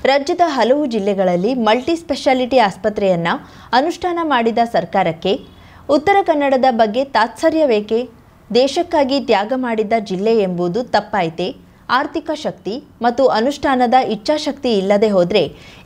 ರಾಜ್ಯದ ಹಲವು ಜಿಲ್ಲೆಗಳಲ್ಲಿ ಮಲ್ಟಿ ಸ್ಪೆಷಾಲಿಟಿ ಆಸ್ಪತ್ರೆಯನ್ನು ಅನುಷ್ಠಾನ ಮಾಡಿದ ಸರ್ಕಾರಕ್ಕೆ ಉತ್ತರ ಕನ್ನಡದ ಬಗ್ಗೆ ತಾತ್ಸರ್ಯವೇಕೆ? ದೇಶಕ್ಕಾಗಿ ತ್ಯಾಗ ಮಾಡಿದ ಜಿಲ್ಲೆ ಎಂಬುದು ತಪ್ಪಾಯಿತೆ? ಆರ್ಥಿಕ ಶಕ್ತಿ ಮತ್ತು ಅನುಷ್ಠಾನದ ಇಚ್ಛಾಶಕ್ತಿ ಇಲ್ಲದೆ ಹೋದರೆ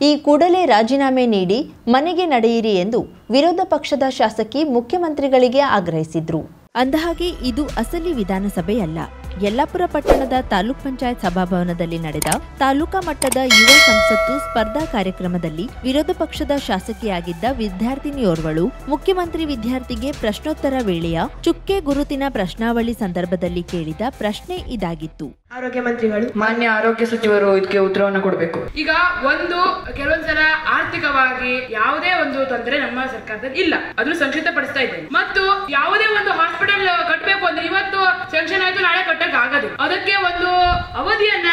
ಈ ಕೂಡಲೇ ರಾಜೀನಾಮೆ ನೀಡಿ ಮನೆಗೆ ನಡೆಯಿರಿ ಎಂದು ವಿರೋಧ ಪಕ್ಷದ ಶಾಸಕಿ ಮುಖ್ಯಮಂತ್ರಿಗಳಿಗೆ ಆಗ್ರಹಿಸಿದರು. ಅಂದಹಾಗೆ ಇದು ಅಸಲಿ ವಿಧಾನಸಭೆಯಲ್ಲ. ಯಲ್ಲಾಪುರ ಪಟ್ಟಣದ ತಾಲೂಕ್ ಪಂಚಾಯತ್ ಸಭಾಭವನದಲ್ಲಿ ನಡೆದ ತಾಲೂಕಾ ಮಟ್ಟದ ಯುವ ಸಂಸತ್ತು ಸ್ಪರ್ಧಾ ಕಾರ್ಯಕ್ರಮದಲ್ಲಿ ವಿರೋಧ ಪಕ್ಷದ ಶಾಸಕಿಯಾಗಿದ್ದ ವಿದ್ಯಾರ್ಥಿನಿಯೋರ್ವಳು ಮುಖ್ಯಮಂತ್ರಿ ವಿದ್ಯಾರ್ಥಿಗೆ ಪ್ರಶ್ನೋತ್ತರ ವೇಳೆಯ ಚುಕ್ಕೆ ಗುರುತಿನ ಪ್ರಶ್ನಾವಳಿ ಸಂದರ್ಭದಲ್ಲಿ ಕೇಳಿದ ಪ್ರಶ್ನೆ ಇದಾಗಿತ್ತು. ಆರೋಗ್ಯ ಮಂತ್ರಿಗಳು, ಮಾನ್ಯ ಆರೋಗ್ಯ ಸಚಿವರು ಇದಕ್ಕೆ ಉತ್ತರವನ್ನು ಕೊಡಬೇಕು. ಈಗ ಕೆಲವೊಂದ್ಸಲ ಆರ್ಥಿಕವಾಗಿ ಯಾವುದೇ ಒಂದು ತೊಂದರೆ ನಮ್ಮ ಸರ್ಕಾರದಲ್ಲಿ ಇಲ್ಲ, ಅದನ್ನು ಸಂಕ್ಷಿಪ್ತಪಡಿಸ್ತಾ ಇದ್ದೇನೆ. ಮತ್ತು ಯಾವುದೇ ಒಂದು ಹಾಸ್ಪಿಟಲ್ ಕಟ್ಟಬೇಕು ಅಂದ್ರೆ ಇವತ್ತು ಸ್ಯಾಂಕ್ಷನ್ ಆಯ್ತು, ನಾಳೆ ಕಟ್ಟಕ್ಕೆ ಆಗೋದಿಲ್ಲ. ಅದಕ್ಕೆ ಒಂದು ಅವಧಿಯನ್ನ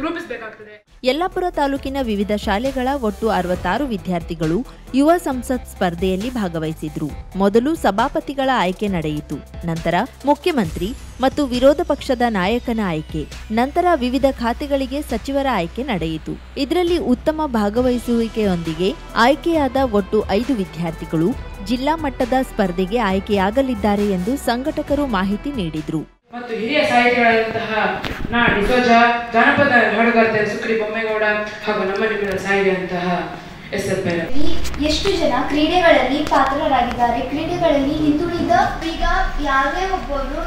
ರೂಪಿಸಬೇಕಾಗ್ತದೆ. ಯಲ್ಲಾಪುರ ತಾಲೂಕಿನ ವಿವಿಧ ಶಾಲೆಗಳ ಒಟ್ಟು 66 ವಿದ್ಯಾರ್ಥಿಗಳು ಯುವ ಸಂಸತ್ ಸ್ಪರ್ಧೆಯಲ್ಲಿ ಭಾಗವಹಿಸಿದ್ರು. ಮೊದಲು ಸಭಾಪತಿಗಳ ಆಯ್ಕೆ ನಡೆಯಿತು. ನಂತರ ಮುಖ್ಯಮಂತ್ರಿ ಮತ್ತು ವಿರೋಧ ಪಕ್ಷದ ನಾಯಕನ ಆಯ್ಕೆ, ನಂತರ ವಿವಿಧ ಖಾತೆಗಳಿಗೆ ಸಚಿವರ ಆಯ್ಕೆ ನಡೆಯಿತು. ಇದರಲ್ಲಿ ಉತ್ತಮ ಭಾಗವಹಿಸುವಿಕೆಯೊಂದಿಗೆ ಆಯ್ಕೆಯಾದ ಒಟ್ಟು 5 ವಿದ್ಯಾರ್ಥಿಗಳು ಜಿಲ್ಲಾ ಮಟ್ಟದ ಸ್ಪರ್ಧೆಗೆ ಆಯ್ಕೆಯಾಗಲಿದ್ದಾರೆ ಎಂದು ಸಂಘಟಕರು ಮಾಹಿತಿ ನೀಡಿದರು. ಮತ್ತು ಹಿರಿಯ ಸಾಹಿತಿಗಳಾದಂತಹ ನಾ ಡಿಸೋಜ, ಜಾನಪದ ಹಾಡುಗಾರ್ತಿ ಸುಕ್ರಿ ಬೊಮ್ಮೇಗೌಡ ಹಾಗೂ ನಮ್ಮ ನಿಮ್ಮಗಳ ಸಾಹಿತಿಯಂತಹ SFL. ಎಷ್ಟು ಜನ ಕ್ರೀಡೆಗಳಲ್ಲಿ ಪಾತ್ರರಾಗಿದ್ದಾರೆ? ಕ್ರೀಡೆಗಳಲ್ಲಿ ಹಿಂದುಳಿದ ಈಗ ಯಾವುದೇ ಒಬ್ಬರು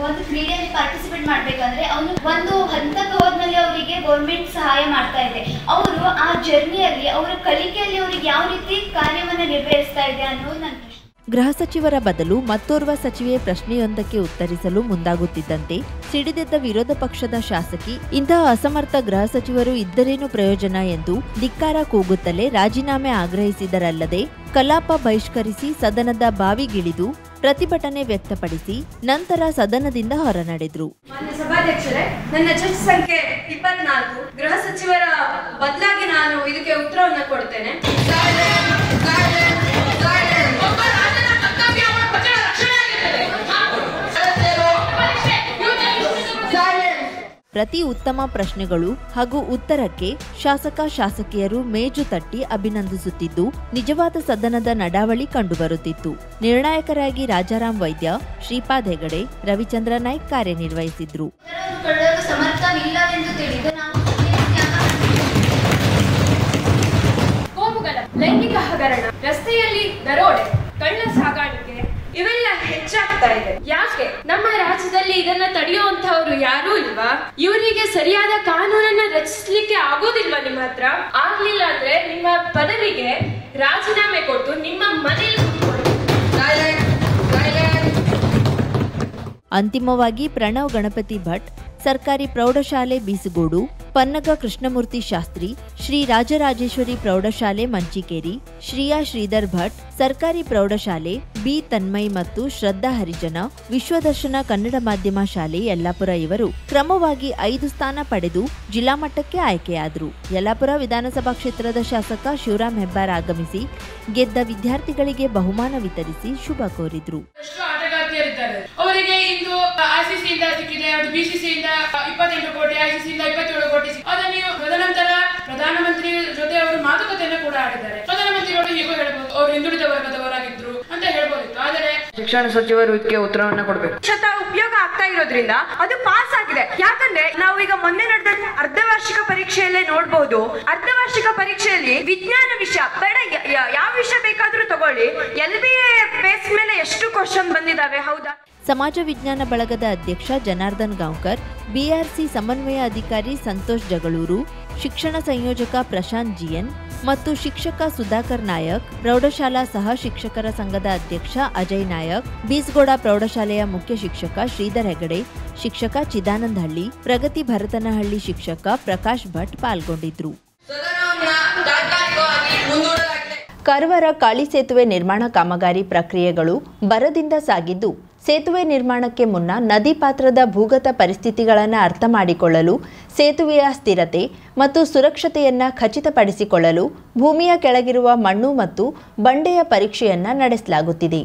ಒಂದು ಕ್ರೀಡೆಯಲ್ಲಿ ಪಾರ್ಟಿಸಿಪೇಟ್ ಮಾಡ್ಬೇಕಂದ್ರೆ ಅವನು ಒಂದು ಹಂತಕ್ಕೆ ಹೋದ್ಮೇಲೆ ಅವರಿಗೆ ಗೌರ್ಮೆಂಟ್ ಸಹಾಯ ಮಾಡ್ತಾ ಇದೆ. ಅವರು ಆ ಜರ್ನಿಯಲ್ಲಿ ಅವರ ಕಲಿಕೆಯಲ್ಲಿ ಅವರಿಗೆ ಯಾವ ರೀತಿ ಕಾರ್ಯವನ್ನು ನಿರ್ವಹಿಸ್ತಾ ಇದೆ ಅನ್ನೋದು ನನ್ನ ಪ್ರಶ್ನೆ. ಗೃಹ ಸಚಿವರ ಬದಲು ಮತ್ತೋರ್ವ ಸಚಿವೆ ಪ್ರಶ್ನೆಯೊಂದಕ್ಕೆ ಉತ್ತರಿಸಲು ಮುಂದಾಗುತ್ತಿದ್ದಂತೆ ಸಿಡಿದೆದ್ದ ವಿರೋಧ ಪಕ್ಷದ ಶಾಸಕಿ ಇಂತಹ ಅಸಮರ್ಥ ಗೃಹ ಸಚಿವರು ಇದ್ದರೇನು ಪ್ರಯೋಜನ ಎಂದು ಧಿಕ್ಕಾರ ಕೂಗುತ್ತಲೇ ರಾಜೀನಾಮೆ ಆಗ್ರಹಿಸಿದರಲ್ಲದೆ ಕಲಾಪ ಬಹಿಷ್ಕರಿಸಿ ಸದನದ ಬಾವಿಗಿಳಿದು ಪ್ರತಿಭಟನೆ ವ್ಯಕ್ತಪಡಿಸಿ ನಂತರ ಸದನದಿಂದ ಹೊರನಡೆದರು. ಸಭಾಧ್ಯಕ್ಷರೇ, ನನ್ನ ಚರ್ಚೆ ಸಂಖ್ಯೆ 24 ಗೃಹ ಸಚಿವರ ಬದಲಾಗಿ ನಾನು ಇದಕ್ಕೆ ಉತ್ತರವನ್ನು ಕೊಡ್ತೇನೆ. ಪ್ರತಿ ಉತ್ತಮ ಪ್ರಶ್ನೆಗಳು ಹಾಗೂ ಉತ್ತರಕ್ಕೆ ಶಾಸಕಿಯರು ಮೇಜು ತಟ್ಟಿ ಅಭಿನಂದಿಸುತ್ತಿದ್ದು ನಿಜವಾದ ಸದನದ ನಡಾವಳಿ ಕಂಡುಬರುತ್ತಿತ್ತು. ನಿರ್ಣಾಯಕರಾಗಿ ರಾಜಾರಾಮ್ ವೈದ್ಯ, ಶ್ರೀಪಾದ್ ಹೆಗಡೆ, ರವಿಚಂದ್ರ ನಾಯ್ಕ್ ಕಾರ್ಯನಿರ್ವಹಿಸಿದ್ರು. ಕೋಮುಗಲ, ಲೈಂಗಿಕ ಹಗರಣ, ರಸ್ತೆಯಲ್ಲಿ ದರೋಡೆ, ಕಳ್ಳ ಸಾಗಾಣಿಕೆ ಇವೆಲ್ಲ ಹೆಚ್ಚಾಗ್ತಾ ಇದೆ. ಯಾಕೆ ನಮ್ಮ ರಾಜ್ಯದಲ್ಲಿ ಇದನ್ನ ತಡೆಯುವಂತವ್ರು ಯಾರೂ ಇಲ್ವಾ? ಇವರಿಗೆ ಸರಿಯಾದ ಕಾನೂನನ್ನ ರಚಿಸಲಿಕ್ಕೆ ಆಗೋದಿಲ್ವಾ? ನಿಮ್ಮ ಹತ್ರ ಆಗ್ಲಿಲ್ಲ ಅಂದ್ರೆ ನಿಮ್ಮ ಪದವಿಗೆ ರಾಜೀನಾಮೆ ಕೊಟ್ಟು ನಿಮ್ಮ ಮನೆಯಲ್ಲಿ ಕೂತ್ಕೊಳ್ಳಿ. ಅಂತಿಮವಾಗಿ ಪ್ರಣವ್ ಗಣಪತಿ ಭಟ್, ಸರ್ಕಾರಿ ಪ್ರೌಢಶಾಲೆ ಬೀಸುಗೋಡು, ಪನ್ನಗ ಕೃಷ್ಣಮೂರ್ತಿ ಶಾಸ್ತ್ರಿ, ಶ್ರೀ ರಾಜರಾಜೇಶ್ವರಿ ಪ್ರೌಢಶಾಲೆ ಮಂಚಿಕೇರಿ, ಶ್ರೀಯಾ ಶ್ರೀಧರ್ ಭಟ್, ಸರ್ಕಾರಿ ಪ್ರೌಢಶಾಲೆ ಬಿ ತನ್ಮಯ್ ಮತ್ತು ಶ್ರದ್ಧಾ ಹರಿಜನ, ವಿಶ್ವದರ್ಶನ ಕನ್ನಡ ಮಾಧ್ಯಮ ಶಾಲೆ ಯಲ್ಲಾಪುರ ಇವರು ಕ್ರಮವಾಗಿ 5 ಸ್ಥಾನ ಪಡೆದು ಜಿಲ್ಲಾ ಮಟ್ಟಕ್ಕೆ ಆಯ್ಕೆಯಾದರು. ಯಲ್ಲಾಪುರ ವಿಧಾನಸಭಾ ಕ್ಷೇತ್ರದ ಶಾಸಕ ಶಿವರಾಮ್ ಹೆಬ್ಬಾರ್ ಆಗಮಿಸಿ ಗೆದ್ದ ವಿದ್ಯಾರ್ಥಿಗಳಿಗೆ ಬಹುಮಾನ ವಿತರಿಸಿ ಶುಭ ಕೋರಿದ್ರು. ಅವರಿಗೆ ಇಂದು ICC ಇಂದ ಸಿಕ್ಕಿದೆ, ಅದು BCC ಇಂದ 28 ಕೋಟಿ, ICC ಇಂದ 27 ಕೋಟಿ. ಅದನ್ನು ತದನಂತರ ಪ್ರಧಾನಮಂತ್ರಿ ಜೊತೆ ಅವರು ಮಾತುಕತೆಯನ್ನು ಕೂಡ ಆಡಿದ್ದಾರೆ. ಪ್ರಧಾನಮಂತ್ರಿಗಳು ಹೀಗೂ ಹೇಳ್ಬೋದು, ಅವರು ಹಿಂದುಳಿದ ವರ್ಗದವರಾಗಿದ್ರು ಅಂತ ಹೇಳ್ಬೋದಿತ್ತು. ಆದರೆ ಶಿಕ್ಷಣ ಸಚಿವರು ಇದಕ್ಕೆ ಉತ್ತರವನ್ನು ಕೊಡಬೇಕು. ಉಪಯೋಗ ಆಗ್ತಾ ಇರೋದ್ರಿಂದ ಅದು ಪಾಸ್ ಆಗಿದೆ. ಯಾಕಂದ್ರೆ ನಾವು ಈಗ ಮೊನ್ನೆ ನಡೆದ ಅರ್ಧವಾರ್ಷಿಕ ಪರೀಕ್ಷೆಯಲ್ಲೇ ನೋಡಬಹುದು. ಅರ್ಧವಾರ್ಷಿಕ ಪರೀಕ್ಷೆಯಲ್ಲಿ ವಿಜ್ಞಾನ ವಿಷಯ ಬೇಡ, ಯಾವ ವಿಷಯ ಬೇಕಾದ್ರೂ ತಗೊಳ್ಳಿ, LBA ಬೇಸ್ ಮೇಲೆ ಎಷ್ಟು ಕ್ವಶನ್ ಬಂದಿದಾವೆ, ಹೌದಾ? ಸಮಾಜ ವಿಜ್ಞಾನ ಬಳಗದ ಅಧ್ಯಕ್ಷ ಜನಾರ್ದನ್ ಗಾಂವ್ಕರ್, BRC ಸಮನ್ವಯ ಅಧಿಕಾರಿ ಸಂತೋಷ್ ಜಗಳೂರು, ಶಿಕ್ಷಣ ಸಂಯೋಜಕ ಪ್ರಶಾಂತ್ GN ಮತ್ತು ಶಿಕ್ಷಕ ಸುಧಾಕರ್ ನಾಯಕ್, ಪ್ರೌಢಶಾಲಾ ಸಹ ಶಿಕ್ಷಕರ ಸಂಘದ ಅಧ್ಯಕ್ಷ ಅಜಯ್ ನಾಯಕ್, ಬೀಸ್ಗೋಡ ಪ್ರೌಢಶಾಲೆಯ ಮುಖ್ಯ ಶಿಕ್ಷಕ ಶ್ರೀಧರ್ ಹೆಗಡೆ, ಶಿಕ್ಷಕ ಚಿದಾನಂದ ಹಳ್ಳಿ, ಪ್ರಗತಿ ಭರತನಹಳ್ಳಿ ಶಿಕ್ಷಕ ಪ್ರಕಾಶ್ ಭಟ್ ಪಾಲ್ಗೊಂಡಿದ್ರು. ಕಾರವಾರ ಕಾಳಿ ಸೇತುವೆ ನಿರ್ಮಾಣ ಕಾಮಗಾರಿ ಪ್ರಕ್ರಿಯೆಗಳು ಬರದಿಂದ ಸಾಗಿದ್ದು, ಸೇತುವೆ ನಿರ್ಮಾಣಕ್ಕೆ ಮುನ್ನ ನದಿ ಪಾತ್ರದ ಭೂಗತ ಪರಿಸ್ಥಿತಿಗಳನ್ನು ಅರ್ಥ ಮಾಡಿಕೊಳ್ಳಲು, ಸೇತುವೆಯ ಸ್ಥಿರತೆ ಮತ್ತು ಸುರಕ್ಷತೆಯನ್ನು ಖಚಿತಪಡಿಸಿಕೊಳ್ಳಲು ಭೂಮಿಯ ಕೆಳಗಿರುವ ಮಣ್ಣು ಮತ್ತು ಬಂಡೆಯ ಪರೀಕ್ಷೆಯನ್ನು ನಡೆಸಲಾಗುತ್ತಿದೆ.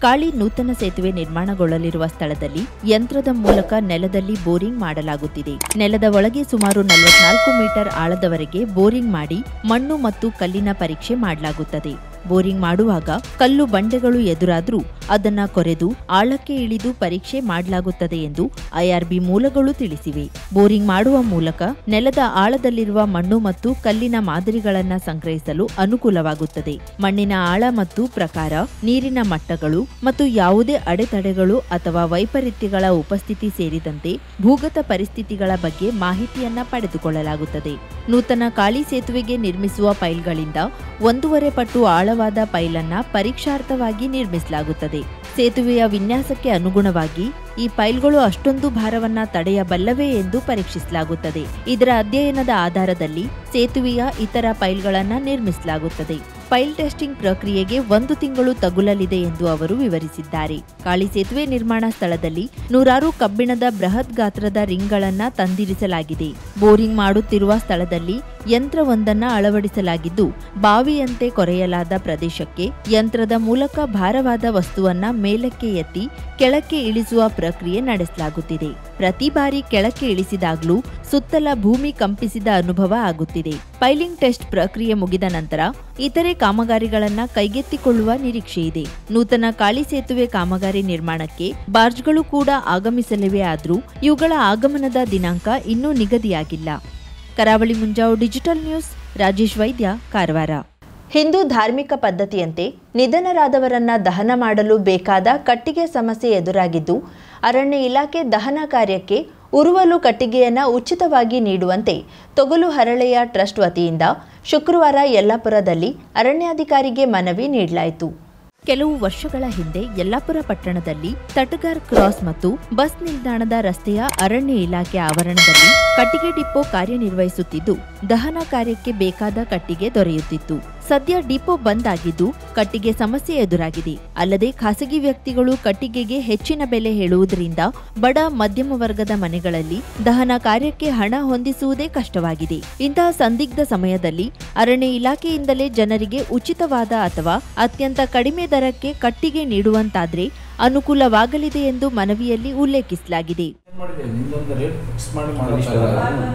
ಕಾಳಿ ನೂತನ ಸೇತುವೆ ನಿರ್ಮಾಣಗೊಳ್ಳಲಿರುವ ಸ್ಥಳದಲ್ಲಿ ಯಂತ್ರದ ಮೂಲಕ ನೆಲದಲ್ಲಿ ಬೋರಿಂಗ್ ಮಾಡಲಾಗುತ್ತಿದೆ. ನೆಲದ ಒಳಗೆ ಸುಮಾರು 44 ಮೀಟರ್ ಆಳದವರೆಗೆ ಬೋರಿಂಗ್ ಮಾಡಿ ಮಣ್ಣು ಮತ್ತು ಕಲ್ಲಿನ ಪರೀಕ್ಷೆ ಮಾಡಲಾಗುತ್ತದೆ. ಬೋರಿಂಗ್ ಮಾಡುವಾಗ ಕಲ್ಲು ಬಂಡೆಗಳು ಎದುರಾದರೂ ಅದನ್ನ ಕೊರೆದು ಆಳಕ್ಕೆ ಇಳಿದು ಪರೀಕ್ಷೆ ಮಾಡಲಾಗುತ್ತದೆ ಎಂದು ಐಆರ್ಬಿ ಮೂಲಗಳು ತಿಳಿಸಿವೆ. ಬೋರಿಂಗ್ ಮಾಡುವ ಮೂಲಕ ನೆಲದ ಆಳದಲ್ಲಿರುವ ಮಣ್ಣು ಮತ್ತು ಕಲ್ಲಿನ ಮಾದರಿಗಳನ್ನು ಸಂಗ್ರಹಿಸಲು ಅನುಕೂಲವಾಗುತ್ತದೆ. ಮಣ್ಣಿನ ಆಳ ಮತ್ತು ಪ್ರಕಾರ, ನೀರಿನ ಮಟ್ಟಗಳು ಮತ್ತು ಯಾವುದೇ ಅಡೆತಡೆಗಳು ಅಥವಾ ವೈಪರೀತ್ಯಗಳ ಉಪಸ್ಥಿತಿ ಸೇರಿದಂತೆ ಭೂಗತ ಪರಿಸ್ಥಿತಿಗಳ ಬಗ್ಗೆ ಮಾಹಿತಿಯನ್ನ ಪಡೆದುಕೊಳ್ಳಲಾಗುತ್ತದೆ. ನೂತನ ಕಾಳಿ ಸೇತುವೆಗೆ ನಿರ್ಮಿಸುವ ಪೈಲ್ಗಳಿಂದ 1.5 ಪಟ್ಟು ಆಳವಾದ ಪೈಲನ್ನ ಪರೀಕ್ಷಾರ್ಥವಾಗಿ ನಿರ್ಮಿಸಲಾಗುತ್ತದೆ. ಸೇತುವೆಯ ವಿನ್ಯಾಸಕ್ಕೆ ಅನುಗುಣವಾಗಿ ಈ ಪೈಲ್ಗಳು ಅಷ್ಟೊಂದು ಭಾರವನ್ನ ತಡೆಯಬಲ್ಲವೇ ಎಂದು ಪರೀಕ್ಷಿಸಲಾಗುತ್ತದೆ. ಇದರ ಅಧ್ಯಯನದ ಆಧಾರದಲ್ಲಿ ಸೇತುವೆಯ ಇತರ ಪೈಲ್ಗಳನ್ನ ನಿರ್ಮಿಸಲಾಗುತ್ತದೆ. ಪೈಲ್ ಟೆಸ್ಟಿಂಗ್ ಪ್ರಕ್ರಿಯೆಗೆ 1 ತಿಂಗಳು ತಗುಲಲಿದೆ ಎಂದು ಅವರು ವಿವರಿಸಿದ್ದಾರೆ. ಕಾಳಿ ಸೇತುವೆ ನಿರ್ಮಾಣ ಸ್ಥಳದಲ್ಲಿ 100 ಕಬ್ಬಿಣದ ಬೃಹತ್ ಗಾತ್ರದ ರಿಂಗ್ಗಳನ್ನ ತಂದಿರಿಸಲಾಗಿದೆ. ಬೋರಿಂಗ್ ಮಾಡುತ್ತಿರುವ ಸ್ಥಳದಲ್ಲಿ ಯಂತ್ರವೊಂದನ್ನ ಅಳವಡಿಸಲಾಗಿದ್ದು, ಬಾವಿಯಂತೆ ಕೊರೆಯಲಾದ ಪ್ರದೇಶಕ್ಕೆ ಯಂತ್ರದ ಮೂಲಕ ಭಾರವಾದ ವಸ್ತುವನ್ನ ಮೇಲಕ್ಕೆ ಎತ್ತಿ ಕೆಳಕ್ಕೆ ಇಳಿಸುವ ಪ್ರಕ್ರಿಯೆ ನಡೆಸಲಾಗುತ್ತಿದೆ. ಪ್ರತಿ ಬಾರಿ ಕೆಳಕ್ಕೆ ಇಳಿಸಿದಾಗಲೂ ಸುತ್ತಲ ಭೂಮಿ ಕಂಪಿಸಿದ ಅನುಭವ ಆಗುತ್ತಿದೆ. ಪೈಲಿಂಗ್ ಟೆಸ್ಟ್ ಪ್ರಕ್ರಿಯೆ ಮುಗಿದ ನಂತರ ಇತರೆ ಕಾಮಗಾರಿಗಳನ್ನ ಕೈಗೆತ್ತಿಕೊಳ್ಳುವ ನಿರೀಕ್ಷೆಯಿದೆ. ನೂತನ ಕಾಳಿ ಸೇತುವೆ ಕಾಮಗಾರಿ ನಿರ್ಮಾಣಕ್ಕೆ ಬಾರ್ಜ್ಗಳು ಕೂಡ ಆಗಮಿಸಲಿವೆ. ಆದರೂ ಇವುಗಳ ಆಗಮನದ ದಿನಾಂಕ ಇನ್ನೂ ನಿಗದಿಯಾಗಿಲ್ಲ. ಕರಾವಳಿ ಮುಂಜಾವು ಡಿಜಿಟಲ್ ನ್ಯೂಸ್, ರಾಜೇಶ್ ವೈದ್ಯ, ಕಾರವಾರ. ಹಿಂದೂ ಧಾರ್ಮಿಕ ಪದ್ಧತಿಯಂತೆ ನಿಧನರಾದವರನ್ನ ದಹನ ಮಾಡಲು ಬೇಕಾದ ಕಟ್ಟಿಗೆ ಸಮಸ್ಯೆ ಎದುರಾಗಿದ್ದು, ಅರಣ್ಯ ಇಲಾಖೆ ದಹನ ಕಾರ್ಯಕ್ಕೆ ಉರುವಲು ಕಟ್ಟಿಗೆಯನ್ನು ಉಚಿತವಾಗಿ ನೀಡುವಂತೆ ತೊಗಲು ಹರಳೆಯ ಟ್ರಸ್ಟ್ ವತಿಯಿಂದ ಶುಕ್ರವಾರ ಯಲ್ಲಾಪುರದಲ್ಲಿ ಅರಣ್ಯಾಧಿಕಾರಿಗೆ ಮನವಿ ನೀಡಲಾಯಿತು. ಕೆಲವು ವರ್ಷಗಳ ಹಿಂದೆ ಯಲ್ಲಾಪುರ ಪಟ್ಟಣದಲ್ಲಿ ತಟಗಾರ್ ಕ್ರಾಸ್ ಮತ್ತು ಬಸ್ ನಿಲ್ದಾಣದ ರಸ್ತೆಯ ಅರಣ್ಯ ಇಲಾಖೆ ಆವರಣದಲ್ಲಿ ಕಟ್ಟಿಗೆ ಡಿಪೋ ಕಾರ್ಯನಿರ್ವಹಿಸುತ್ತಿದ್ದು, ದಹನ ಕಾರ್ಯಕ್ಕೆ ಬೇಕಾದ ಕಟ್ಟಿಗೆ ದೊರೆಯುತ್ತಿತ್ತು. ಸದ್ಯ ಡಿಪೋ ಬಂದ್ ಆಗಿದ್ದು ಕಟ್ಟಿಗೆ ಸಮಸ್ಯೆ ಎದುರಾಗಿದೆ. ಅಲ್ಲದೆ ಖಾಸಗಿ ವ್ಯಕ್ತಿಗಳು ಕಟ್ಟಿಗೆಗೆ ಹೆಚ್ಚಿನ ಬೆಲೆ ಹೇಳುವುದರಿಂದ ಬಡ ಮಧ್ಯಮ ವರ್ಗದ ಮನೆಗಳಲ್ಲಿ ದಹನ ಕಾರ್ಯಕ್ಕೆ ಹಣ ಹೊಂದಿಸುವುದೇ ಕಷ್ಟವಾಗಿದೆ. ಇಂತಹ ಸಂದಿಗ್ಧ ಸಮಯದಲ್ಲಿ ಅರಣ್ಯ ಇಲಾಖೆಯಿಂದಲೇ ಜನರಿಗೆ ಉಚಿತವಾದ ಅಥವಾ ಅತ್ಯಂತ ಕಡಿಮೆ ದರಕ್ಕೆ ಕಟ್ಟಿಗೆ ನೀಡುವಂತಾದ್ರೆ ಅನುಕೂಲವಾಗಲಿದೆ ಎಂದು ಮನವಿಯಲ್ಲಿ ಉಲ್ಲೇಖಿಸಲಾಗಿದೆ.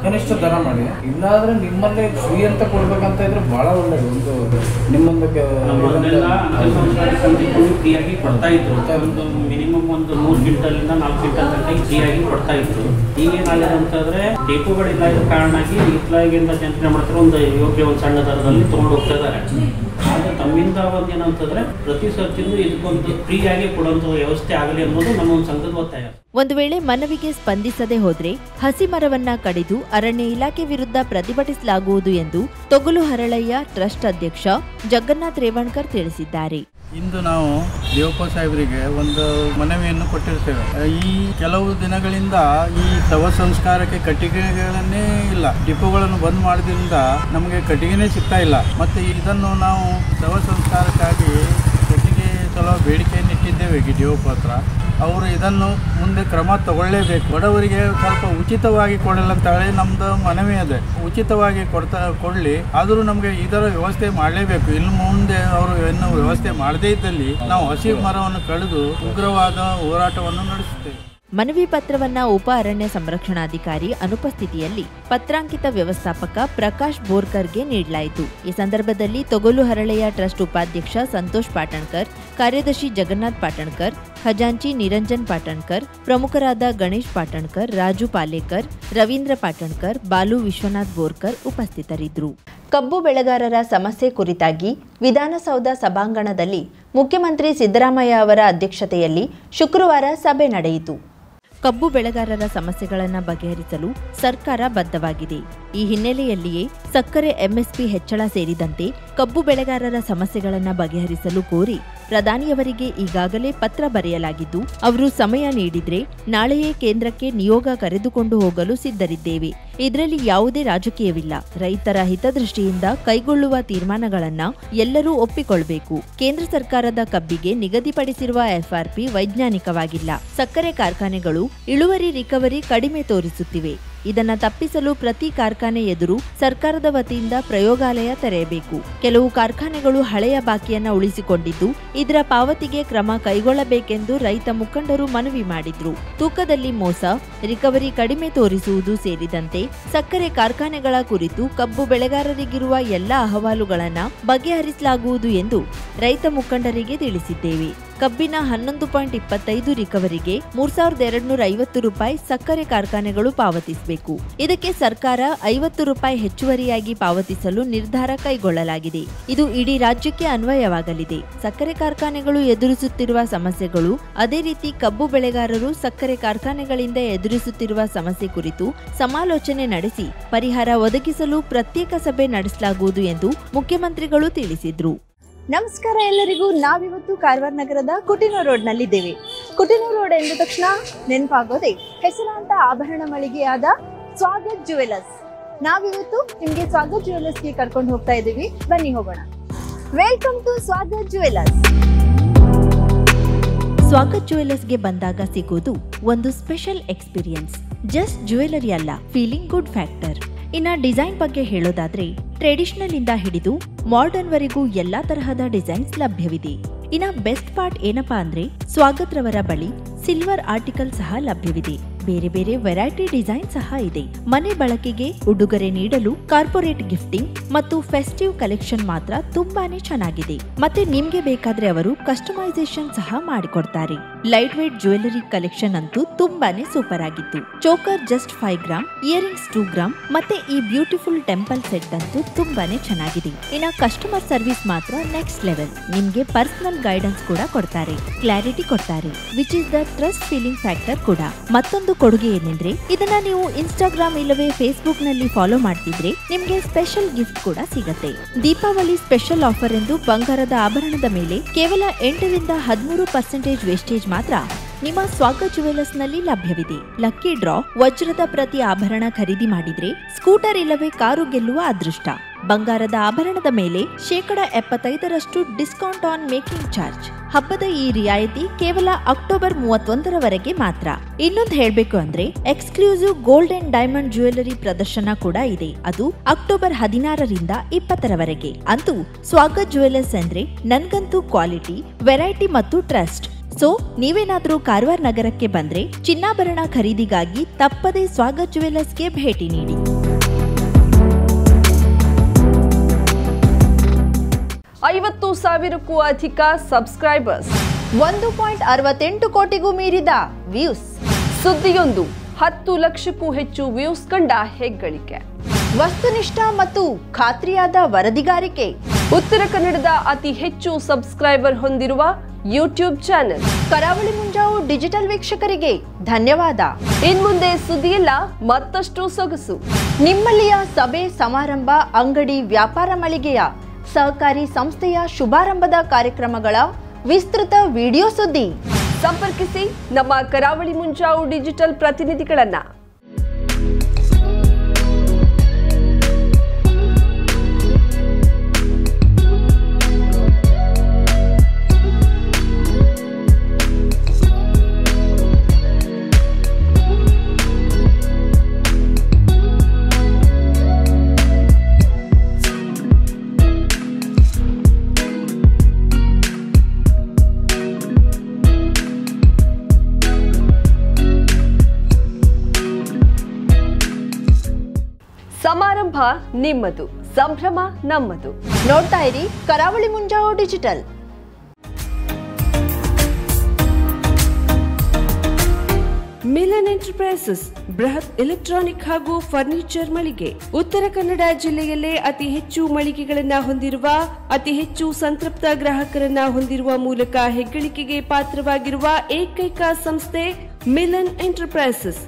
ಕನಿಷ್ಠ ದರ ಮಾಡಿ, ಇಲ್ಲಾದ್ರೆ ನಿಮ್ಮಲ್ಲೇ ಫ್ರೀ ಅಂತ ಕೊಡ್ಬೇಕಂತ ಇದ್ರೆ ಬಹಳ ಒಳ್ಳೇದು. ಒಂದು ನಿಮ್ಮೊಂದಕ್ಕೆ ಫ್ರೀಯಾಗಿ ಕೊಡ್ತಾ ಇದ್ರು. ಒಂದು ಮಿನಿಮಮ್ ಒಂದು 3 ಕ್ವಿಂಟಲಿಂದ 4 ಕ್ವಿಂಟಲ್ ತನಕ ಫ್ರೀಯಾಗಿ ಕೊಡ್ತಾ ಇದ್ರು. ಈಗೇನಾಗಿದೆ ಅಂತಂದ್ರೆ ಡಿಪೋಗಳಿಲ್ಲ ಇರೋ ಕಾರಣಾಗಿ ಇತ್ಲಾಗಿಂದ ಚಿಂತನೆ ಮಾಡ್ತಾರೆ, ಒಂದು ಯೋಗ್ಯ ಒಂದು ಸಣ್ಣ ದರದಲ್ಲಿ ತಗೊಂಡು ಹೋಗ್ತಾ ಇದ್ದಾರೆ. ಆದ್ರೆ ತಮ್ಮಿಂದ ಒಂದು ಏನಂತಂದ್ರೆ ಪ್ರತಿ ಸರ್ತಿಗೂ ಇದಕ್ಕೊಂದು ಫ್ರೀಯಾಗಿ ಕೊಡುವಂತ ವ್ಯವಸ್ಥೆ ಆಗಲಿ ಅನ್ನೋದು ನಮ್ಮ ಒಂದು ಸಂಘದ ಒತ್ತಾಯ. ಒಂದು ವೇಳೆ ಮನವಿಗೆ ಸ್ಪಂದಿಸದೆ ಹೋದ್ರೆ ಹಸಿ ಮರವನ್ನ ಕಡಿದು ಅರಣ್ಯ ಇಲಾಖೆ ವಿರುದ್ಧ ಪ್ರತಿಭಟಿಸಲಾಗುವುದು ಎಂದು ತೊಗಲು ಹರಳಯ್ಯ ಟ್ರಸ್ಟ್ ಅಧ್ಯಕ್ಷ ಜಗನ್ನಾಥ್ ರೇವಣ್ಕರ್ ತಿಳಿಸಿದ್ದಾರೆ. ಇಂದು ನಾವು ದೇವಪ್ಪ ಸಾಹೇಬರಿಗೆ ಒಂದು ಮನವಿಯನ್ನು ಕೊಟ್ಟಿರ್ತೇವೆ. ಈ ಕೆಲವು ದಿನಗಳಿಂದ ಈ ಶವ ಸಂಸ್ಕಾರಕ್ಕೆ ಕಟ್ಟಿಗೆಗಳನ್ನೇ ಇಲ್ಲ. ಡಿಪೋಗಳನ್ನು ಬಂದ್ ಮಾಡೋದ್ರಿಂದ ನಮಗೆ ಕಟ್ಟಿಗೆನೇ ಸಿಗ್ತಾ ಇಲ್ಲ. ಮತ್ತೆ ಇದನ್ನು ನಾವು ಶವ ಸಂಸ್ಕಾರಕ್ಕಾಗಿ ಕಟ್ಟಿಗೆ ಸಲುವ ಬೇಡಿಕೆಯನ್ನು ಇಟ್ಟಿದ್ದೇವೆ ದೇವಪ್ಪ ಹತ್ರ. ಅವರು ಇದನ್ನು ಮುಂದೆ ಕ್ರಮ ತಗೊಳ್ಳೇಬೇಕು. ಬಡವರಿಗೆ ಸ್ವಲ್ಪ ಉಚಿತವಾಗಿ ಕೊಡಲಂತ ಹೇಳಿ ನಮ್ದು ಮನವಿ ಇದೆ. ಉಚಿತವಾಗಿ ಕೊಡಲಿ, ಆದರೂ ನಮಗೆ ಇದರ ವ್ಯವಸ್ಥೆ ಮಾಡಲೇಬೇಕು. ಇನ್ನು ಮುಂದೆ ಅವರು ಏನು ವ್ಯವಸ್ಥೆ ಮಾಡದೇ ಇದ್ದಲ್ಲಿ ನಾವು ಹಸಿ ಮರವನ್ನು ಕಡಿದು ಉಗ್ರವಾದ ಹೋರಾಟವನ್ನು ನಡೆಸುತ್ತೇವೆ. ಮನವಿ ಪತ್ರವನ್ನ ಉಪ ಅರಣ್ಯ ಸಂರಕ್ಷಣಾಧಿಕಾರಿ ಅನುಪಸ್ಥಿತಿಯಲ್ಲಿ ಪತ್ರಾಂಕಿತ ವ್ಯವಸ್ಥಾಪಕ ಪ್ರಕಾಶ್ ಬೋರ್ಕರ್ಗೆ ನೀಡಲಾಯಿತು. ಈ ಸಂದರ್ಭದಲ್ಲಿ ತೊಗಲು ಹರಳೆಯ ಟ್ರಸ್ಟ್ ಉಪಾಧ್ಯಕ್ಷ ಸಂತೋಷ್ ಪಾಟಣ್ಕರ್, ಕಾರ್ಯದರ್ಶಿ ಜಗನ್ನಾಥ್ ಪಾಟಣ್ಕರ್, ಖಜಾಂಚಿ ನಿರಂಜನ್ ಪಾಟಣ್ಕರ್, ಪ್ರಮುಖರಾದ ಗಣೇಶ್ ಪಾಟಣ್ಕರ್, ರಾಜು ಪಾಲೇಕರ್, ರವೀಂದ್ರ ಪಾಟಣ್ಕರ್, ಬಾಲು ವಿಶ್ವನಾಥ್ ಬೋರ್ಕರ್ ಉಪಸ್ಥಿತರಿದ್ದರು. ಕಬ್ಬು ಬೆಳೆಗಾರರ ಸಮಸ್ಯೆ ಕುರಿತಾಗಿ ವಿಧಾನಸೌಧ ಸಭಾಂಗಣದಲ್ಲಿ ಮುಖ್ಯಮಂತ್ರಿ ಸಿದ್ದರಾಮಯ್ಯ ಅವರ ಅಧ್ಯಕ್ಷತೆಯಲ್ಲಿ ಶುಕ್ರವಾರ ಸಭೆ ನಡೆಯಿತು. ಕಬ್ಬು ಬೆಳೆಗಾರರ ಸಮಸ್ಯೆಗಳನ್ನು ಬಗೆಹರಿಸಲು ಸರ್ಕಾರ ಬದ್ಧವಾಗಿದೆ. ಈ ಹಿನ್ನೆಲೆಯಲ್ಲಿಯೇ ಸಕ್ಕರೆ ಎಂಎಸ್ಪಿ ಹೆಚ್ಚಳ ಸೇರಿದಂತೆ ಕಬ್ಬು ಬೆಳೆಗಾರರ ಸಮಸ್ಯೆಗಳನ್ನು ಬಗೆಹರಿಸಲು ಕೋರಿ ಪ್ರಧಾನಿಯವರಿಗೆ ಈಗಾಗಲೇ ಪತ್ರ ಬರೆಯಲಾಗಿದ್ದು, ಅವರು ಸಮಯ ನೀಡಿದ್ರೆ ನಾಳೆಯೇ ಕೇಂದ್ರಕ್ಕೆ ನಿಯೋಗ ಕರೆದುಕೊಂಡು ಹೋಗಲು ಸಿದ್ಧರಿದ್ದೇವೆ. ಇದರಲ್ಲಿ ಯಾವುದೇ ರಾಜಕೀಯವಿಲ್ಲ. ರೈತರ ಹಿತದೃಷ್ಟಿಯಿಂದ ಕೈಗೊಳ್ಳುವ ತೀರ್ಮಾನಗಳನ್ನ ಎಲ್ಲರೂ ಒಪ್ಪಿಕೊಳ್ಳಬೇಕು. ಕೇಂದ್ರ ಸರ್ಕಾರದ ಕಬ್ಬಿಗೆ ನಿಗದಿಪಡಿಸಿರುವ ಎಫ್ಆರ್ಪಿ ವೈಜ್ಞಾನಿಕವಾಗಿಲ್ಲ. ಸಕ್ಕರೆ ಕಾರ್ಖಾನೆಗಳು ಇಳುವರಿ ರಿಕವರಿ ಕಡಿಮೆ ತೋರಿಸುತ್ತಿವೆ. ಇದನ್ನ ತಪ್ಪಿಸಲು ಪ್ರತಿ ಕಾರ್ಖಾನೆ ಎದುರು ಸರ್ಕಾರದ ವತಿಯಿಂದ ಪ್ರಯೋಗಾಲಯ ತೆರೆಯಬೇಕು. ಕೆಲವು ಕಾರ್ಖಾನೆಗಳು ಹಳೆಯ ಬಾಕಿಯನ್ನ ಉಳಿಸಿಕೊಂಡಿದ್ದು ಇದರ ಪಾವತಿಗೆ ಕ್ರಮ ಕೈಗೊಳ್ಳಬೇಕೆಂದು ರೈತ ಮುಖಂಡರು ಮನವಿ ಮಾಡಿದ್ರು. ತೂಕದಲ್ಲಿ ಮೋಸ, ರಿಕವರಿ ಕಡಿಮೆ ತೋರಿಸುವುದು ಸೇರಿದಂತೆ ಸಕ್ಕರೆ ಕಾರ್ಖಾನೆಗಳ ಕುರಿತು ಕಬ್ಬು ಬೆಳೆಗಾರರಿಗಿರುವ ಎಲ್ಲಾ ಅಹವಾಲುಗಳನ್ನು ಬಗೆಹರಿಸಲಾಗುವುದು ಎಂದು ರೈತ ಮುಖಂಡರಿಗೆ ತಿಳಿಸಿದ್ದೇವೆ. ಕಬ್ಬಿನ 11.25 ರಿಕವರಿಗೆ 3,250 ರೂಪಾಯಿ ಸಕ್ಕರೆ ಕಾರ್ಖಾನೆಗಳು ಪಾವತಿಸಬೇಕು. ಇದಕ್ಕೆ ಸರ್ಕಾರ 50 ರೂಪಾಯಿ ಹೆಚ್ಚುವರಿಯಾಗಿ ಪಾವತಿಸಲು ನಿರ್ಧಾರ ಕೈಗೊಳ್ಳಲಾಗಿದೆ. ಇದು ಇಡೀ ರಾಜ್ಯಕ್ಕೆ ಅನ್ವಯವಾಗಲಿದೆ. ಸಕ್ಕರೆ ಕಾರ್ಖಾನೆಗಳು ಎದುರಿಸುತ್ತಿರುವ ಸಮಸ್ಯೆಗಳು, ಅದೇ ರೀತಿ ಕಬ್ಬು ಬೆಳೆಗಾರರು ಸಕ್ಕರೆ ಕಾರ್ಖಾನೆಗಳಿಂದ ಎದುರಿಸುತ್ತಿರುವ ಸಮಸ್ಯೆ ಕುರಿತು ಸಮಾಲೋಚನೆ ನಡೆಸಿ ಪರಿಹಾರ ಒದಗಿಸಲು ಪ್ರತ್ಯೇಕ ಸಭೆ ನಡೆಸಲಾಗುವುದು ಎಂದು ಮುಖ್ಯಮಂತ್ರಿಗಳು ತಿಳಿಸಿದರು. ನಮಸ್ಕಾರ ಎಲ್ಲರಿಗೂ. ನಾವಿವತ್ತು ಕಾರವಾರ ನಗರದ ಕುಟಿನೂರ್ ರೋಡ್ನಲ್ಲಿದ್ದೇವೆ. ಕುಟಿನೂರ್ ರೋಡ್ ಎಂದ ತಕ್ಷಣ ನೆನಪಾಗೋದೆ ಹೆಸರಾಂತ ಆಭರಣ ಮಳಿಗೆಯಾದ ಸ್ವಾಗತ್ ಜುವೆಲರ್ಸ್. ನಾವಿವತ್ತು ನಿಮಗೆ ಸ್ವಾಗತ್ ಜುವೆಲರ್ಸ್ಗೆ ಕರ್ಕೊಂಡು ಹೋಗ್ತಾ ಇದ್ದೀವಿ. ಬನ್ನಿ ಹೋಗೋಣ. Welcome to Swagat jewellers. Swagat ಜುವೆಲರ್ಸ್ಗೆ ಬಂದಾಗ ಸಿಗೋದು ಒಂದು ಸ್ಪೆಷಲ್ ಎಕ್ಸ್ಪೀರಿಯನ್ಸ್. ಜಸ್ಟ್ ಜ್ಯುವೆಲರಿ ಅಲ್ಲ, ಫೀಲಿಂಗ್ ಗುಡ್ ಫ್ಯಾಕ್ಟರ್. ಇನ್ನ ಡಿಸೈನ್ ಬಗ್ಗೆ ಹೇಳೋದಾದ್ರೆ ಟ್ರೆಡಿಷನಲ್ ಇಂದ ಹಿಡಿದು ಮಾಡರ್ನ್ ವರೆಗೂ ಎಲ್ಲಾ ತರಹದ ಡಿಸೈನ್ಸ್ ಲಭ್ಯವಿದೆ. ಇನ್ನ ಬೆಸ್ಟ್ ಪಾರ್ಟ್ ಏನಪ್ಪಾ ಅಂದ್ರೆ ಸ್ವಾಗತ್ ರವರ ಬಳಿ ಸಿಲ್ವರ್ ಆರ್ಟಿಕಲ್ ಸಹ ಲಭ್ಯವಿದೆ. ಬೇರೆ ಬೇರೆ ವೆರೈಟಿ ಡಿಸೈನ್ ಸಹ ಇದೆ. ಮನೆ ಬಳಕೆಗೆ, ಉಡುಗೊರೆ ನೀಡಲು, ಕಾರ್ಪೊರೇಟ್ ಗಿಫ್ಟಿಂಗ್ ಮತ್ತು ಫೆಸ್ಟಿವ್ ಕಲೆಕ್ಷನ್ ಮಾತ್ರ ತುಂಬಾನೇ ಚೆನ್ನಾಗಿದೆ. ಮತ್ತೆ ನಿಮ್ಗೆ ಬೇಕಾದ್ರೆ ಅವರು ಕಸ್ಟಮೈಸೇಷನ್ ಸಹ ಮಾಡಿಕೊಡ್ತಾರೆ. ಲೈಟ್ ವೇಟ್ ಜ್ಯುವೆಲರಿ ಕಲೆಕ್ಷನ್ ಅಂತೂ ತುಂಬಾನೇ ಸೂಪರ್ ಆಗಿತ್ತು. Choker just 5 gram, earrings 2 gram ಮತ್ತೆ ಈ ಬ್ಯೂಟಿಫುಲ್ ಟೆಂಪಲ್ ಸೆಟ್ ಅಂತೂ ತುಂಬಾನೇ ಚೆನ್ನಾಗಿದೆ. ಇನ್ನ ಕಸ್ಟಮರ್ ಸರ್ವಿಸ್ ಮಾತ್ರ ನೆಕ್ಸ್ಟ್ ಲೆವೆಲ್. ನಿಮ್ಗೆ ಪರ್ಸನಲ್ ಗೈಡೆನ್ಸ್ ಕೂಡ ಕೊಡ್ತಾರೆ, ಕ್ಲಾರಿಟಿ ಕೊಡ್ತಾರೆ, which is the trust feeling factor ಕೂಡ. ಮತ್ತೊಂದು ಕೊಡುಗೆ ಏನೆಂದ್ರೆ ಇದನ್ನ ನೀವು ಇನ್ಸ್ಟಾಗ್ರಾಮ್ ಇಲ್ಲವೇ ಫೇಸ್ಬುಕ್ ನಲ್ಲಿ ಫಾಲೋ ಮಾಡ್ತಿದ್ರೆ ನಿಮ್ಗೆ ಸ್ಪೆಷಲ್ ಗಿಫ್ಟ್ ಕೂಡ ಸಿಗತ್ತೆ. ದೀಪಾವಳಿ ಸ್ಪೆಷಲ್ ಆಫರ್ ಎಂದು ಬಂಗಾರದ ಆಭರಣದ ಮೇಲೆ ಕೇವಲ 8ರಿಂದ 13% ವೇಸ್ಟೇಜ್ ಮಾತ್ರ ನಿಮ್ಮ ಸ್ವಾಗತ್ ಜುವೆಲರ್ಸ್ ನಲ್ಲಿ ಲಭ್ಯವಿದೆ. ಲಕ್ಕಿ ಡ್ರಾ, ವಜ್ರದ ಪ್ರತಿ ಆಭರಣ ಖರೀದಿ ಮಾಡಿದ್ರೆ ಸ್ಕೂಟರ್ ಇಲ್ಲವೇ ಕಾರು ಗೆಲ್ಲುವ ಅದೃಷ್ಟ. ಬಂಗಾರದ ಆಭರಣದ ಮೇಲೆ 75% ಡಿಸ್ಕೌಂಟ್ ಆನ್ ಮೇಕಿಂಗ್ ಚಾರ್ಜ್. ಹಬ್ಬದ ಈ ರಿಯಾಯಿತಿ ಕೇವಲ ಅಕ್ಟೋಬರ್ 31ರವರೆಗೆ ಮಾತ್ರ. ಇನ್ನೊಂದು ಹೇಳ್ಬೇಕು ಅಂದ್ರೆ exclusive gold and diamond jewellery ಪ್ರದರ್ಶನ ಕೂಡ ಇದೆ. ಅದು ಅಕ್ಟೋಬರ್ 16ರಿಂದ 20ರವರೆಗೆ. ಅಂತೂ ಸ್ವಾಗತ್ ಜುವೆಲರ್ಸ್ ಅಂದ್ರೆ ನನ್ಗಂತೂ ಕ್ವಾಲಿಟಿ, ವೆರೈಟಿ ಮತ್ತು ಟ್ರಸ್ಟ್. ಸೊ ನೀವೇನಾದ್ರೂ ಕಾರವಾರ ನಗರಕ್ಕೆ ಬಂದ್ರೆ ಚಿನ್ನಾಭರಣ ಖರೀದಿಗಾಗಿ ತಪ್ಪದೇ ಸ್ವಾಗತ್ ಜುವೆಲರ್ಸ್ಗೆ ಭೇಟಿ ನೀಡಿ. 50,000ಕ್ಕೂ ಅಧಿಕ ಸಬ್ಸ್ಕ್ರೈಬರ್ಸ್, 1.68 ಕೋಟಿಗೂ ಮೀರಿದ ವ್ಯೂಸ್. ಸುದ್ದಿಯೊಂದು 10 ಲಕ್ಷಕ್ಕೂ ಹೆಚ್ಚು ವ್ಯೂಸ್ ಕಂಡ ಹೆಗ್ಗಳಿಕೆ. ವಸ್ತುನಿಷ್ಠ ಮತ್ತು ಖಾತ್ರಿಯಾದ ವರದಿಗಾರಿಕೆ. ಉತ್ತರ ಕನ್ನಡದ ಅತಿ ಹೆಚ್ಚು ಸಬ್ಸ್ಕ್ರೈಬರ್ ಹೊಂದಿರುವ ಯೂಟ್ಯೂಬ್ ಚಾನೆಲ್ ಕರಾವಳಿ ಮುಂಜಾವು ಡಿಜಿಟಲ್ ವೀಕ್ಷಕರಿಗೆ ಧನ್ಯವಾದ. ಇನ್ಮುಂದೆ ಸುದ್ದಿಯಲ್ಲ ಮತ್ತಷ್ಟು ಸೊಗಸು. ನಿಮ್ಮಲ್ಲಿಯ ಸಭೆ ಸಮಾರಂಭ, ಅಂಗಡಿ, ವ್ಯಾಪಾರ ಮಳಿಗೆಯ, ಸಹಕಾರಿ ಸಂಸ್ಥೆಯ ಶುಭಾರಂಭದ ಕಾರ್ಯಕ್ರಮಗಳ ವಿಸ್ತೃತ ವಿಡಿಯೋ ಸುದ್ದಿ. ಸಂಪರ್ಕಿಸಿ ನಮ್ಮ ಕರಾವಳಿ ಮುಂಜಾವು ಡಿಜಿಟಲ್ ಪ್ರತಿನಿಧಿಗಳನ್ನ. ಸಮಾರಂಭ ನಿಮ್ಮದು, ಸಂಭ್ರಮ ನಮ್ಮದು. ನೋಡ್ತಾ ಇರಿ ಕರಾವಳಿ ಮುಂಜಾವು ಡಿಜಿಟಲ್. ಮಿಲನ್ ಎಂಟರ್ಪ್ರೈಸಸ್ ಬೃಹತ್ ಎಲೆಕ್ಟ್ರಾನಿಕ್ ಹಾಗೂ ಫರ್ನಿಚರ್ ಮಳಿಗೆ. ಉತ್ತರ ಕನ್ನಡ ಜಿಲ್ಲೆಯಲ್ಲೇ ಅತಿ ಹೆಚ್ಚು ಮಳಿಗೆಗಳನ್ನ ಹೊಂದಿರುವ, ಅತಿ ಹೆಚ್ಚು ಸಂತೃಪ್ತ ಗ್ರಾಹಕರನ್ನ ಹೊಂದಿರುವ ಮೂಲಕ ಹೆಗ್ಗಳಿಕೆಗೆ ಪಾತ್ರವಾಗಿರುವ ಏಕೈಕ ಸಂಸ್ಥೆ ಮಿಲನ್ ಎಂಟರ್ಪ್ರೈಸಸ್.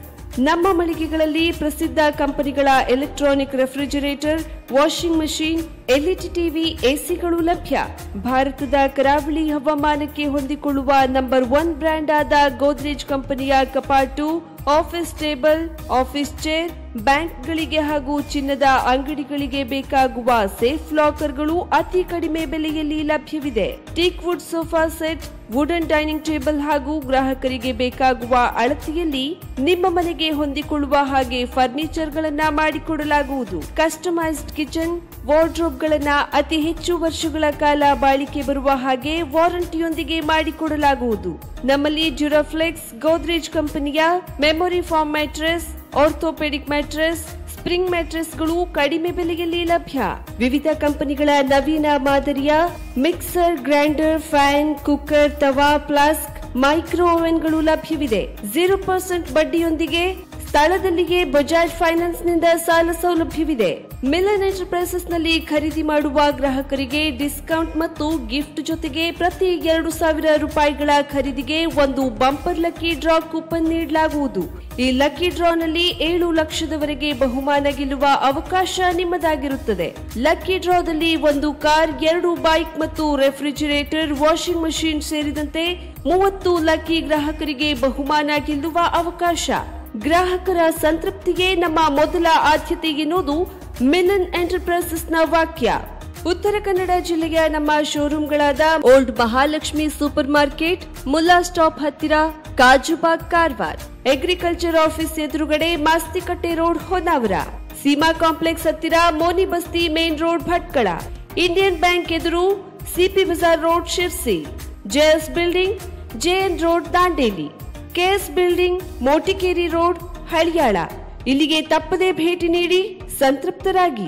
ನಮ್ಮ ಮಳಿಗೆಗಳಲ್ಲಿ ಪ್ರಸಿದ್ಧ ಕಂಪನಿಗಳ electronic refrigerator, washing machine, LED TV, ಎಸಿಗಳು ಲಭ್ಯ. ಭಾರತದ ಕರಾವಳಿ ಹವಾಮಾನಕ್ಕೆ ಹೊಂದಿಕೊಳ್ಳುವ ನಂಬರ್ 1 ಬ್ರ್ಯಾಂಡ್ ಆದ ಗೋದ್ರೇಜ್ ಕಂಪನಿಯ ಕಪಾಟು, ಆಫೀಸ್ ಟೇಬಲ್, ಆಫೀಸ್ ಚೇರ್, ಬ್ಯಾಂಕ್ಗಳಿಗೆ ಹಾಗೂ ಚಿನ್ನದ ಅಂಗಡಿಗಳಿಗೆ ಬೇಕಾಗುವ ಸೇಫ್ ಲಾಕರ್ಗಳು ಅತಿ ಕಡಿಮೆ ಬೆಲೆಯಲ್ಲಿ ಲಭ್ಯವಿದೆ. Teak wood sofa set, wooden dining table ಹಾಗೂ ಗ್ರಾಹಕರಿಗೆ ಬೇಕಾಗುವ ಅಳತೆಯಲ್ಲಿ ನಿಮ್ಮ ಮನೆಗೆ ಹೊಂದಿಕೊಳ್ಳುವ ಹಾಗೆ ಫರ್ನಿಚರ್ಗಳನ್ನ ಮಾಡಿಕೊಡಲಾಗುವುದು. ಕಸ್ಟಮೈಸ್ಡ್ ಕಿಚನ್, ವಾರ್ಡ್ರೋಬ್ಗಳನ್ನ ಅತಿ ಹೆಚ್ಚು ವರ್ಷಗಳ ಕಾಲ ಬಾಳಿಕೆ ಬರುವ ಹಾಗೆ ವಾರಂಟಿಯೊಂದಿಗೆ ಮಾಡಿಕೊಡಲಾಗುವುದು. ನಮ್ಮಲ್ಲಿ ಡ್ಯೂರಾಫ್ಲೆಕ್ಸ್, ಗೋದ್ರೇಜ್ ಕಂಪನಿಯ memory foam mattress, orthopaedic mattress, spring ಮ್ಯಾಟ್ರೆಸ್ಗಳು ಕಡಿಮೆ ಬೆಲೆಯಲ್ಲಿ ಲಭ್ಯ. ವಿವಿಧ ಕಂಪನಿಗಳ ನವೀನ ಮಾದರಿಯ ಮಿಕ್ಸರ್, ಗ್ರೈಂಡರ್, ಫ್ಯಾನ್, ಕುಕ್ಕರ್, ತವಾ, ಫ್ಲಾಸ್ಕ್, ಮೈಕ್ರೋ ಓವೆನ್ಗಳು ಲಭ್ಯವಿದೆ. 0% ಬಡ್ಡಿಯೊಂದಿಗೆ ಸ್ಥಳದಲ್ಲಿಯೇ ಬಜಾಜ್ ಫೈನಾನ್ಸ್ ನಿಂದ ಸಾಲ ಸೌಲಭ್ಯವಿದೆ. ಮಿಲನ್ ಎಂಟರ್ಪ್ರೈಸಸ್ ನಲ್ಲಿ ಖರೀದಿ ಮಾಡುವ ಗ್ರಾಹಕರಿಗೆ ಡಿಸ್ಕೌಂಟ್ ಮತ್ತು ಗಿಫ್ಟ್ ಜೊತೆಗೆ ಪ್ರತಿ 2,000 ರೂಪಾಯಿಗಳ ಖರೀದಿಗೆ ಒಂದು ಬಂಪರ್ ಲಕ್ಕಿ ಡ್ರಾ ಕೂಪನ್ ನೀಡಲಾಗುವುದು. ಈ ಲಕ್ಕಿ ಡ್ರಾನಲ್ಲಿ 7 ಲಕ್ಷದವರೆಗೆ ಬಹುಮಾನ ಗೆಲ್ಲುವ ಅವಕಾಶ ನಿಮ್ಮದಾಗಿರುತ್ತದೆ. ಲಕ್ಕಿ ಡ್ರಾದಲ್ಲಿ 1 ಕಾರ್, 2 ಬೈಕ್ ಮತ್ತು ರೆಫ್ರಿಜಿರೇಟರ್, ವಾಷಿಂಗ್ ಮಷೀನ್ ಸೇರಿದಂತೆ 30 ಲಕ್ಕಿ ಗ್ರಾಹಕರಿಗೆ ಬಹುಮಾನ ಗೆಲ್ಲುವ ಅವಕಾಶ. ಗ್ರಾಹಕರ ಸಂತೃಪ್ತಿಗೆ ನಮ್ಮ ಮೊದಲ ಆದ್ಯತೆ ಎನ್ನುವುದು ಮಿಲನ್ ಎಂಟರ್ಪ್ರೈಸಸ್ನ ವಾಕ್ಯ. ಉತ್ತರ ಕನ್ನಡ ಜಿಲ್ಲೆಯ ನಮ್ಮ ಶೋರೂಮ್ಗಳಾದ old Mahalakshmi super market, Mulla stop ಹತ್ತಿರ, ಕಾಜುಬಾಗ್, ಕಾರವಾರ, ಅಗ್ರಿಕಲ್ಚರ್ ಆಫೀಸ್ ಎದುರುಗಡೆ, ಮಾಸ್ತಿಕಟ್ಟೆ ರೋಡ್, ಹೊನ್ನಾವರ, ಸೀಮಾ ಕಾಂಪ್ಲೆಕ್ಸ್ ಹತ್ತಿರ, Moni Basti main road, Bhatkal, Indian bank ಎದುರು, CP Bazaar road, Sirsi, JS building, JN road, Dandeli, KS building, Motikeri road, Haliyal. ಇಲ್ಲಿಗೆ ತಪ್ಪದೇ ಭೇಟಿ ನೀಡಿ ಸಂತೃಪ್ತರಾಗಿ.